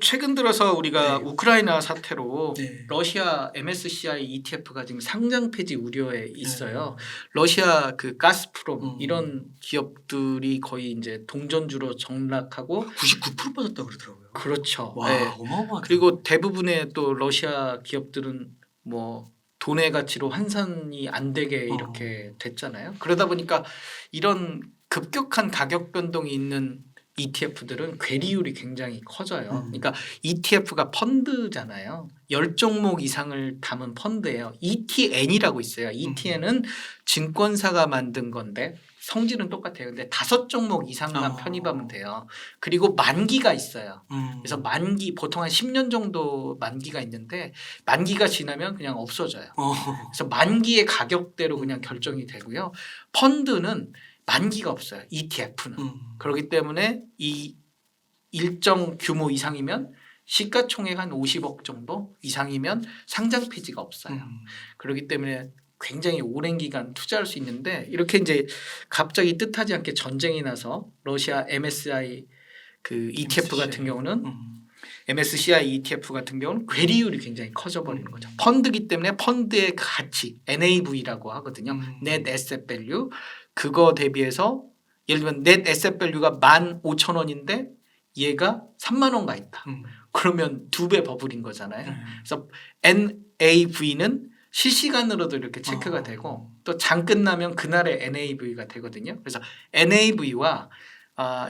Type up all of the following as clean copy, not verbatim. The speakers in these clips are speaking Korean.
최근 들어서 우리가 네. 우크라이나 사태로 네. 러시아 MSCI ETF가 지금 상장 폐지 우려에 있어요. 러시아 그 가스프롬 이런 기업들이 거의 이제 동전주로 전락하고 99% 빠졌다고 그러더라고요. 그렇죠. 와, 네. 어마어마하다. 그리고 대부분의 또 러시아 기업들은 뭐 돈의 가치로 환산이 안 되게 이렇게 됐잖아요. 그러다 보니까 이런 급격한 가격 변동이 있는 ETF들은 괴리율이 굉장히 커져요. 그러니까 ETF가 펀드잖아요. 10종목 이상을 담은 펀드예요. ETN이라고 있어요. ETN은 증권사가 만든 건데 성질은 똑같아요. 근데 5종목 이상만 편입하면 돼요. 그리고 만기가 있어요. 그래서 만기 보통 한 10년 정도 만기가 있는데 만기가 지나면 그냥 없어져요. 그래서 만기의 가격대로 그냥 결정이 되고요. 펀드는 만기가 없어요. ETF는. 그렇기 때문에 이 일정 규모 이상이면 시가총액 한 50억 정도 이상이면 상장 폐지가 없어요. 그렇기 때문에 굉장히 오랜 기간 투자할 수 있는데 이렇게 이제 갑자기 뜻하지 않게 전쟁이 나서 러시아 MSCI 그 ETF 같은 경우는 MSCI ETF 같은 경우는 괴리율이 굉장히 커져버리는 거죠. 펀드기 때문에 펀드의 가치 NAV라고 하거든요. Net Asset Value 그거 대비해서 예를 들면 Net Asset Value가 15,000원인데 얘가 3만 원 가 있다. 그러면 2배 버블인 거잖아요. 그래서 NAV는 실시간으로도 이렇게 체크가 되고 또 장 끝나면 그날의 NAV가 되거든요. 그래서 NAV와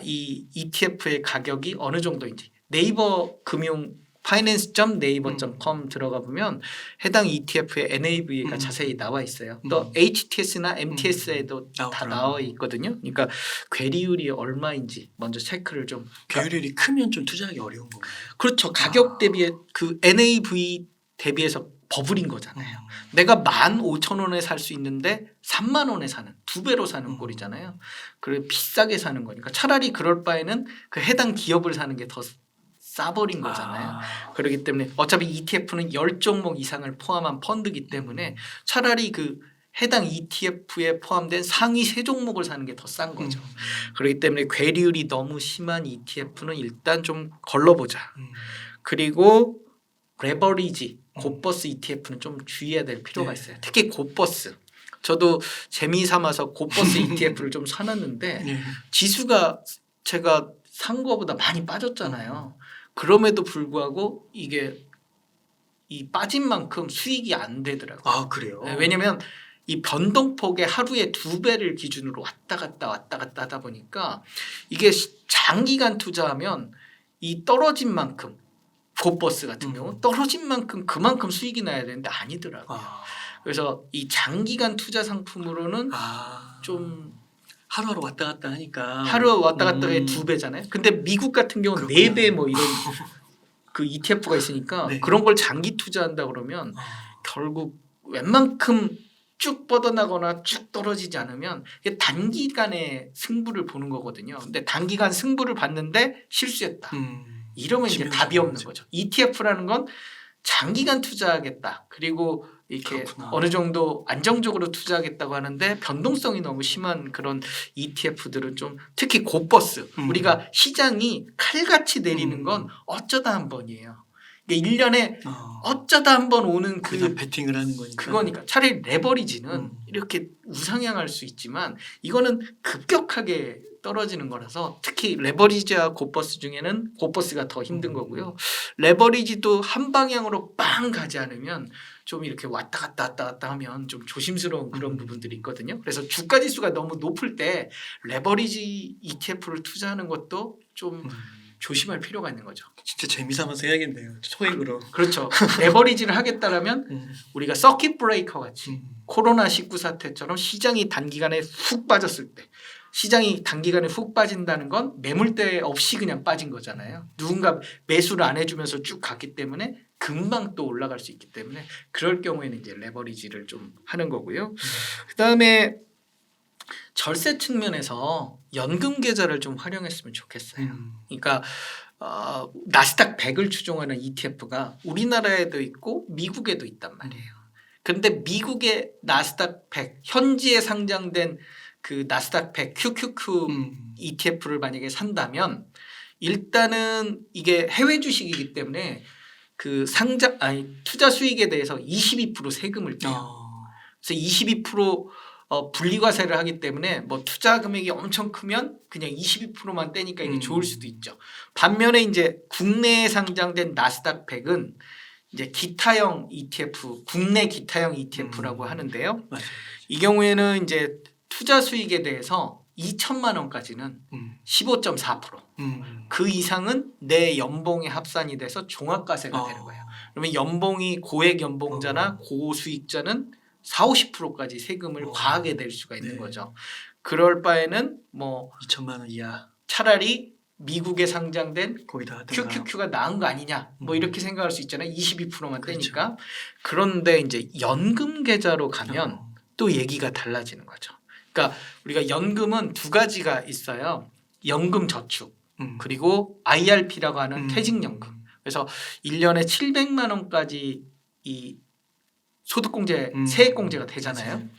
이 ETF의 가격이 어느 정도인지 네이버 금융 finance.naver.com 들어가 보면 해당 ETF의 NAV가 자세히 나와 있어요. 또 HTS나 MTS에도 다 나와 있거든요. 그러니까 괴리율이 얼마인지 먼저 체크를 좀. 괴리율이 크면 좀 투자하기 어려운 건가요? 그렇죠. 가격 대비에 그 NAV 대비해서 버블인 거잖아요. 내가 15,000원에 살 수 있는데 3만 원에 사는 2배로 사는 꼴이잖아요. 그래 비싸게 사는 거니까 차라리 그럴 바에는 그 해당 기업을 사는 게 더 싸버린 거잖아요. 그렇기 때문에 어차피 ETF는 10종목 이상을 포함한 펀드이기 때문에 차라리 그 해당 ETF에 포함된 상위 3종목을 사는 게 더 싼 거죠. 그렇기 때문에 괴리율이 너무 심한 ETF는 일단 좀 걸러보자. 그리고 레버리지 곱버스 ETF는 좀 주의해야 될 필요가 있어요. 특히 곱버스. 저도 재미삼아서 곱버스 ETF를 좀 사놨는데 지수가 제가 산 거보다 많이 빠졌잖아요. 그럼에도 불구하고 이게 이 빠진 만큼 수익이 안 되더라고요. 아, 그래요? 네, 왜냐하면 이 변동폭의 하루에 2배를 기준으로 왔다 갔다 하다 보니까 이게 장기간 투자하면 이 떨어진 만큼 곱버스 같은 경우 떨어진 만큼 그만큼 수익이 나야 되는데 아니더라고요. 그래서 이 장기간 투자 상품으로는 좀 하루하루 왔다 갔다 하니까 하루 왔다 갔다 해 2배잖아요. 근데 미국 같은 경우는 4배 뭐 이런 그 ETF가 있으니까 그런 걸 장기 투자한다 그러면 결국 웬만큼 쭉 뻗어나거나 쭉 떨어지지 않으면 이게 단기간에 승부를 보는 거거든요. 근데 단기간 승부를 봤는데 실수했다. 이러면 이제 답이 없는 거죠. ETF라는 건 장기간 투자하겠다. 그리고 이렇게 그렇구나. 어느 정도 안정적으로 투자하겠다고 하는데 변동성이 너무 심한 그런 ETF들은 좀 특히 곱버스 우리가 시장이 칼같이 내리는 건 어쩌다 한 번이에요. 이게 1년에 어쩌다 한 번 오는 그 베팅을 하는 거니까. 그거니까 차라리 레버리지는 이렇게 우상향할 수 있지만 이거는 급격하게 떨어지는 거라서 특히 레버리지와 곱버스 중에는 곱버스가 더 힘든 거고요. 레버리지도 한 방향으로 빵 가지 않으면 좀 이렇게 왔다 갔다 하면 좀 조심스러운 그런 부분들이 있거든요. 그래서 주가 지수가 너무 높을 때 레버리지 ETF를 투자하는 것도 좀 조심할 필요가 있는 거죠. 진짜 재미삼아서 해야겠네요. 소액으로. 그렇죠. 레버리지를 하겠다라면 우리가 서킷 브레이커 같이 코로나19 사태처럼 시장이 단기간에 훅 빠졌을 때 시장이 단기간에 훅 빠진다는 건 매물대 없이 그냥 빠진 거잖아요. 누군가 매수를 안 해주면서 쭉 갔기 때문에 금방 또 올라갈 수 있기 때문에 그럴 경우에는 이제 레버리지를 좀 하는 거고요. 그다음에 절세 측면에서 연금 계좌를 좀 활용했으면 좋겠어요. 그러니까 나스닥 100을 추종하는 ETF가 우리나라에도 있고 미국에도 있단 말이에요. 그런데 미국의 나스닥 100 현지에 상장된 그 나스닥 100 QQQ ETF를 만약에 산다면 일단은 이게 해외 주식이기 때문에 그 투자 수익에 대해서 22% 세금을 떼요. 그래서 22% 분리과세를 하기 때문에 뭐 투자 금액이 엄청 크면 그냥 22%만 떼니까 이게 좋을 수도 있죠. 반면에 이제 국내에 상장된 나스닥 100은 이제 기타형 ETF, 국내 기타형 ETF라고 하는데요. 맞아요. 이 경우에는 이제 투자 수익에 대해서 2천만 원까지는 15.4%. 그 이상은 내 연봉에 합산이 돼서 종합과세가 되는 거예요. 그러면 연봉이 고액 연봉자나 고수익자는 40~50%까지 세금을 과하게 낼 수가 있는 네. 거죠. 그럴 바에는 뭐 2천만 원 이하 차라리 미국에 상장된 거기다 하든가. QQQ가 나은 거 아니냐 뭐 이렇게 생각할 수 있잖아요. 22%만 그렇죠. 떼니까. 그런데 이제 연금 계좌로 가면 또 얘기가 달라지는 거죠. 그러니까 우리가 연금은 두 가지가 있어요. 연금 저축 그리고 IRP라고 하는 퇴직연금. 그래서 1년에 700만 원까지 이 소득공제, 세액공제가 되잖아요. 맞아요.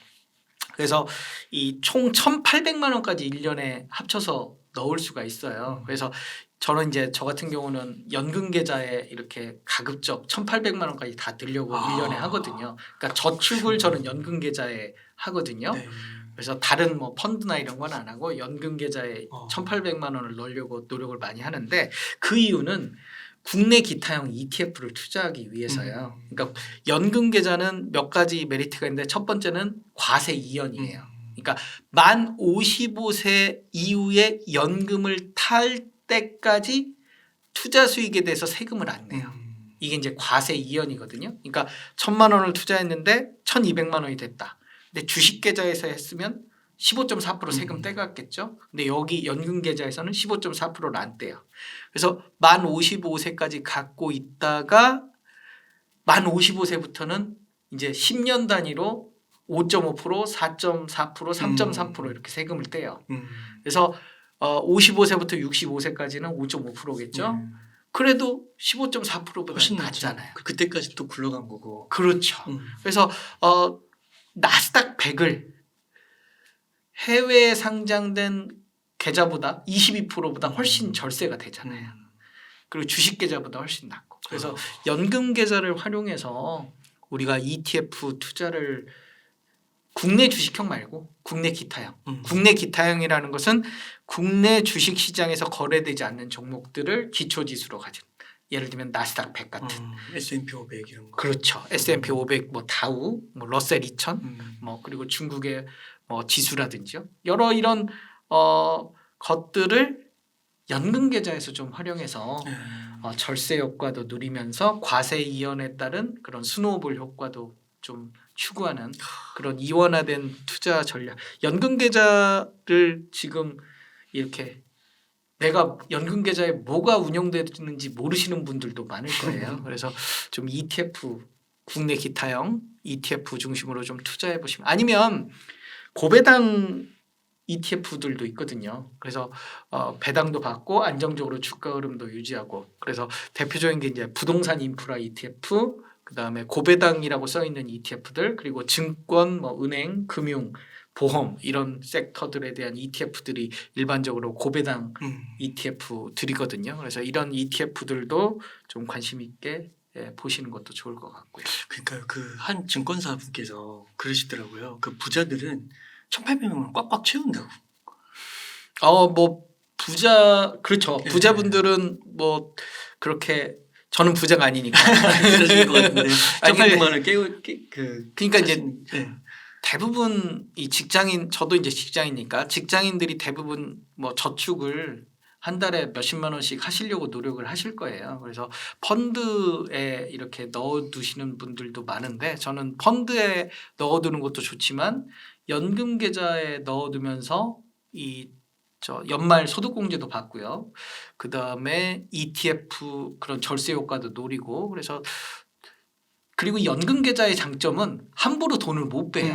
그래서 이 총 1,800만 원까지 1년에 합쳐서 넣을 수가 있어요. 그래서 저는 이제 저 같은 경우는 연금 계좌에 이렇게 가급적 1,800만 원까지 다 넣으려고 1년에 하거든요. 그러니까 저축을 저는 연금 계좌에 하거든요. 네. 그래서 다른 뭐 펀드나 이런 건 안 하고 연금 계좌에 1,800만 원을 넣으려고 노력을 많이 하는데 그 이유는 국내 기타형 ETF를 투자하기 위해서요. 그러니까 연금 계좌는 몇 가지 메리트가 있는데 첫 번째는 과세 이연이에요. 그러니까 만 55세 이후에 연금을 탈 때까지 투자 수익에 대해서 세금을 안 내요. 이게 이제 과세 이연이거든요. 그러니까 1,000만 원을 투자했는데 1,200만 원이 됐다. 근데 주식 계좌에서 했으면 15.4% 세금 떼갔겠죠. 근데 여기 연금 계좌에서는 15.4%를 안 떼요. 그래서 만 55세까지 갖고 있다가 만 55세부터는 이제 10년 단위로 5.5%, 4.4%, 3.3% 이렇게 세금을 떼요. 그래서 55세부터 65세까지는 5.5%겠죠. 그래도 15.4%보다 훨씬 낮잖아요. 그때까지 또 굴러간 거고. 그렇죠. 그래서 나스닥 100을 해외에 상장된 계좌보다 22%보다 훨씬 절세가 되잖아요. 그리고 주식 계좌보다 훨씬 낮고. 그래서 연금 계좌를 활용해서 우리가 ETF 투자를 국내 주식형 말고 국내 기타형. 국내 기타형이라는 것은 국내 주식 시장에서 거래되지 않는 종목들을 기초지수로 가진. 예를 들면 나스닥 100 같은. S&P 500 이런 거. 그렇죠. S&P 500, 뭐 다우, 뭐 러셀 2000, 뭐 그리고 중국의 뭐 지수라든지요. 여러 이런 것들을 연금 계좌에서 좀 활용해서 절세 효과도 누리면서 과세 이연에 따른 그런 스노우볼 효과도 좀 추구하는 그런 이원화된 투자 전략. 연금 계좌를 지금 이렇게 내가 연금 계좌에 뭐가 운영되는지 모르시는 분들도 많을 거예요. 그래서 좀 ETF 국내 기타형 ETF 중심으로 좀 투자해 보시면 아니면 고배당 ETF들도 있거든요. 그래서 배당도 받고 안정적으로 주가 흐름도 유지하고 그래서 대표적인 게 이제 부동산 인프라 ETF 그다음에 고배당이라고 써 있는 ETF들 그리고 증권, 뭐 은행, 금융, 보험 이런 섹터들에 대한 ETF들이 일반적으로 고배당 ETF들이거든요. 그래서 이런 ETF들도 좀 관심 있게 보시는 것도 좋을 것 같고요. 그러니까 그 한 증권사 분께서 그러시더라고요. 그 부자들은 1,800명을 꽉꽉 채운다고. 뭐 부자 그렇죠. 네. 부자분들은 뭐 그렇게 저는 부자가 아니니까. 부자신 것 같은데요. 아니, 근데 1,800만 원을 그러니까 이제 네. 대부분 이 직장인 저도 이제 직장이니까 직장인들이 대부분 뭐 저축을 한 달에 몇십만 원씩 하시려고 노력을 하실 거예요. 그래서 펀드에 이렇게 넣어두시는 분들도 많은데 저는 펀드에 넣어두는 것도 좋지만 연금 계좌에 넣어두면서 연말 소득공제도 받고요. 그 다음에 ETF 그런 절세 효과도 노리고 그래서 그리고 연금 계좌의 장점은 함부로 돈을 못 빼요.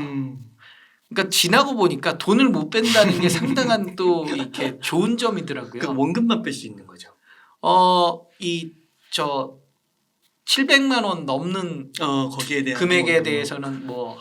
그러니까 지나고 보니까 돈을 못 뺀다는 게 상당한 또 이렇게 좋은 점이더라고요. 그 원금만 뺄 수 있는 거죠. 700만 원 넘는 거기에 대한 금액에 원금. 대해서는 뭐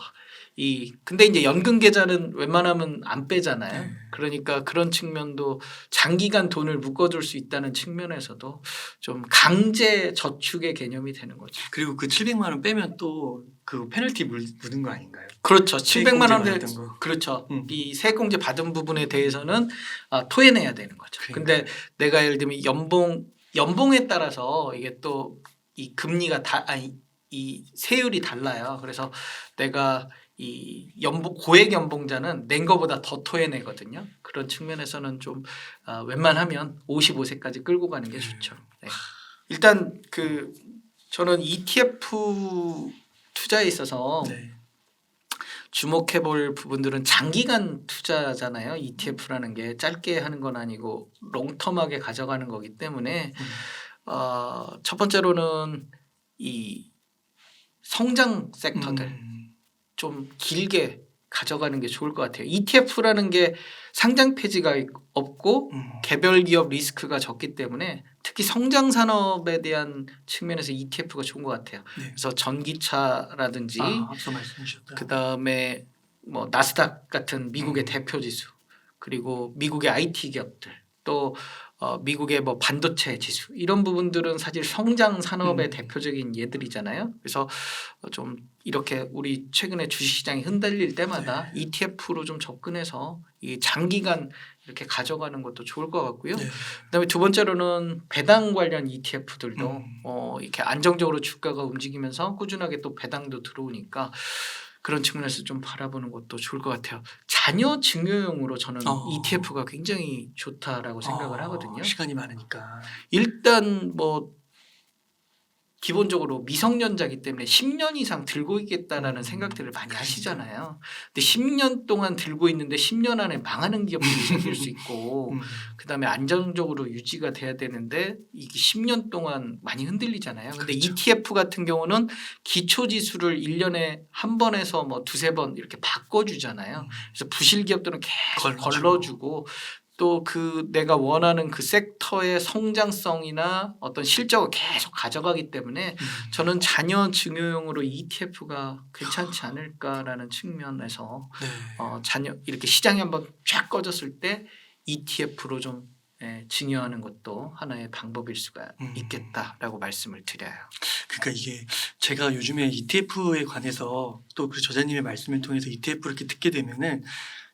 근데 이제 연금 계좌는 웬만하면 안 빼잖아요. 네. 그러니까 그런 측면도 장기간 돈을 묶어둘 수 있다는 측면에서도 좀 강제 저축의 개념이 되는 거죠. 그리고 그 700만 원 빼면 또 그 페널티 묻은 거 아닌가요? 그렇죠. 세액공제 700만 원을 받았던 거. 그렇죠. 음. 이 세액공제 받은 부분에 대해서는 토해내야 되는 거죠. 근데 내가 예를 들면 연봉에 따라서 이게 또 이 금리가 이 세율이 달라요. 그래서 내가 이 고액 연봉자는 낸 거보다 더 토해내거든요. 그런 측면에서는 좀 웬만하면 55세까지 끌고 가는 게 좋죠. 네. 일단 저는 ETF 투자에 있어서 네. 주목해 볼 부분들은 장기간 투자잖아요. ETF라는 게 짧게 하는 건 아니고 롱텀하게 가져가는 거기 때문에 첫 번째로는 이 성장 섹터들 좀 길게 가져가는 게 좋을 것 같아요. ETF라는 게 상장 폐지가 없고 개별 기업 리스크가 적기 때문에 특히 성장 산업에 대한 측면에서 ETF가 좋은 것 같아요. 네. 그래서 전기차라든지 앞서 말씀해 주셨다. 그다음에 뭐 나스닥 같은 미국의 대표 지수 그리고 미국의 IT 기업들 또 미국의 뭐 반도체 지수 이런 부분들은 사실 성장 산업의 대표적인 예들이잖아요. 그래서 좀 이렇게 우리 최근에 주식시장이 흔들릴 때마다 ETF로 좀 접근해서 이 장기간 이렇게 가져가는 것도 좋을 것 같고요. 네. 그다음에 두 번째로는 배당 관련 ETF들도 이렇게 안정적으로 주가가 움직이면서 꾸준하게 또 배당도 들어오니까 그런 측면에서 좀 바라보는 것도 좋을 것 같아요. 자녀 증여용으로 저는 ETF가 굉장히 좋다라고 생각을 하거든요. 시간이 많으니까. 일단 뭐 기본적으로 미성년자이기 때문에 10년 이상 들고 있겠다라는 생각들을 많이 하시잖아요. 근데 10년 동안 들고 있는데 10년 안에 망하는 기업들이 생길 수 있고 그다음에 안정적으로 유지가 돼야 되는데 이게 10년 동안 많이 흔들리잖아요. 근데 그렇죠. ETF 같은 경우는 기초 지수를 1년에 한 번에서 뭐 두세 번 이렇게 바꿔주잖아요. 그래서 부실 기업들은 계속 걸러주고 또 내가 원하는 그 섹터의 성장성이나 어떤 실적을 계속 가져가기 때문에 저는 자녀 증여용으로 ETF가 괜찮지 않을까라는 측면에서 자녀 이렇게 시장이 한번 쫙 꺼졌을 때 ETF로 좀 증여하는 것도 하나의 방법일 수가 있겠다라고 말씀을 드려요. 그러니까 이게 제가 요즘에 ETF에 관해서 또 그 저자님의 말씀을 통해서 ETF를 이렇게 듣게 되면은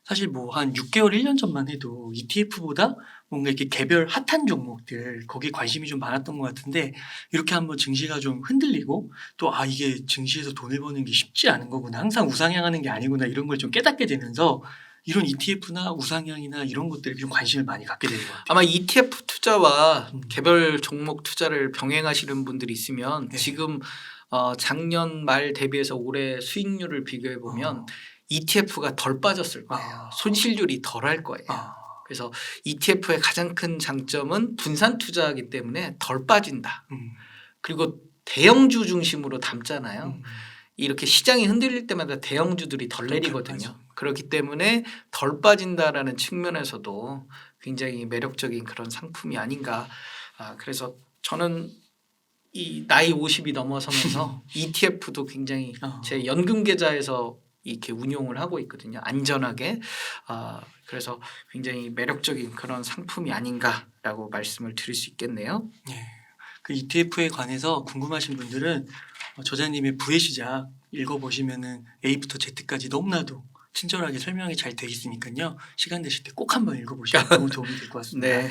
사실 뭐 한 6개월, 1년 전만 해도 ETF보다 뭔가 이렇게 개별 핫한 종목들 거기에 관심이 좀 많았던 것 같은데 이렇게 한번 증시가 좀 흔들리고 또 이게 증시에서 돈을 버는 게 쉽지 않은 거구나. 항상 우상향하는 게 아니구나 이런 걸 좀 깨닫게 되면서 이런 ETF나 우상향이나 이런 것들에 좀 관심을 많이 갖게 되는 것 같아요. 아마 ETF 투자와 개별 종목 투자를 병행하시는 분들이 있으면 네. 지금 작년 말 대비해서 올해 수익률을 비교해 보면 ETF가 덜 빠졌을 거예요. 손실률이 덜할 거예요. 그래서 ETF의 가장 큰 장점은 분산 투자이기 때문에 덜 빠진다. 그리고 대형주 중심으로 담잖아요. 이렇게 시장이 흔들릴 때마다 대형주들이 덜 내리거든요. 그렇기 때문에 덜 빠진다라는 측면에서도 굉장히 매력적인 그런 상품이 아닌가. 그래서 저는 이 나이 50이 넘어서면서 ETF도 굉장히 제 연금 계좌에서 이렇게 운용을 하고 있거든요. 안전하게. 그래서 굉장히 매력적인 그런 상품이 아닌가라고 말씀을 드릴 수 있겠네요. 네. 그 ETF에 관해서 궁금하신 분들은 저자님의 부의 시작 읽어보시면은 A부터 Z까지 너무나도 친절하게 설명이 잘 돼 있으니까요. 시간 되실 때 꼭 한번 읽어보시면 너무 도움이 될 것 같습니다. 네.